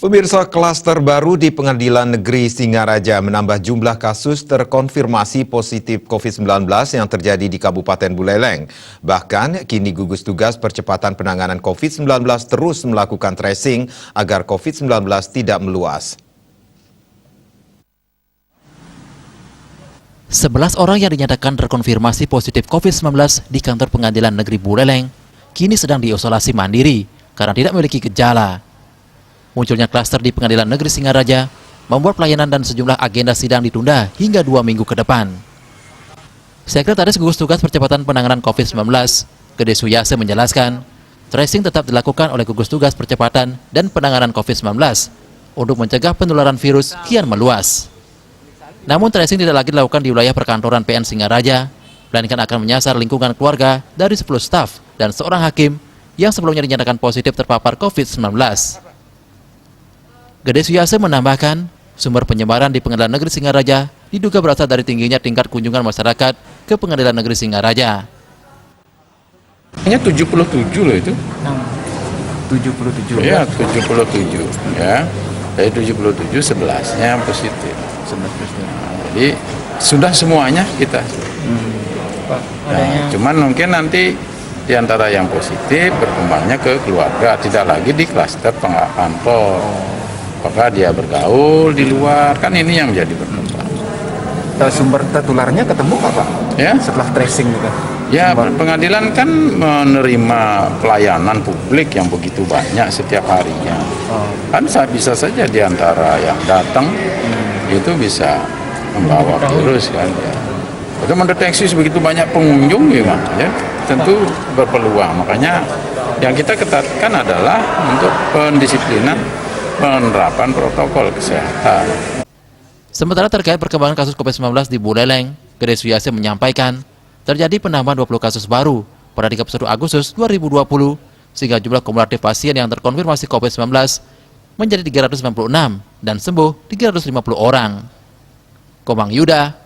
Pemirsa, klaster baru di Pengadilan Negeri Singaraja menambah jumlah kasus terkonfirmasi positif COVID-19 yang terjadi di Kabupaten Buleleng. Bahkan, kini gugus tugas percepatan penanganan COVID-19 terus melakukan tracing agar COVID-19 tidak meluas. 11 orang yang dinyatakan terkonfirmasi positif COVID-19 di kantor Pengadilan Negeri Buleleng kini sedang diisolasi mandiri karena tidak memiliki gejala. Munculnya klaster di Pengadilan Negeri Singaraja membuat pelayanan dan sejumlah agenda sidang ditunda hingga 2 minggu ke depan. Sekretaris Gugus Tugas Percepatan Penanganan COVID-19, Gede Suyase menjelaskan, tracing tetap dilakukan oleh Gugus Tugas Percepatan dan Penanganan COVID-19 untuk mencegah penularan virus kian meluas. Namun tracing tidak lagi dilakukan di wilayah perkantoran PN Singaraja, melainkan akan menyasar lingkungan keluarga dari 10 staf dan seorang hakim yang sebelumnya dinyatakan positif terpapar COVID-19. Gede Suyase menambahkan, sumber penyebaran di Pengadilan Negeri Singaraja diduga berasal dari tingginya tingkat kunjungan masyarakat ke Pengadilan Negeri Singaraja. Hanya 77 loh itu. 77. Ya, 77 ya. Dari 77 11-nya positif. Jadi sudah semuanya kita. Nah, cuman mungkin nanti di antara yang positif berkembangnya ke keluarga, tidak lagi di klaster kantor. Apakah dia bergaul di luar, kan ini yang menjadi berkembang. Sumber tertularnya ketemu Pak? Ya? Setelah tracing juga? Ya, pengadilan kan menerima pelayanan publik yang begitu banyak setiap harinya. Kan bisa saja di antara yang datang itu bisa membawa virus kan ya. Untuk mendeteksi sebegitu banyak pengunjung gimana ya, tentu berpeluang. Makanya yang kita ketatkan adalah untuk pendisiplinan penerapan protokol kesehatan. Sementara terkait perkembangan kasus COVID-19 di Buleleng, Gede Suyase menyampaikan terjadi penambahan 20 kasus baru pada 31 Agustus 2020 sehingga jumlah kumulatif pasien yang terkonfirmasi COVID-19 menjadi 396 dan sembuh 350 orang. Komang Yuda,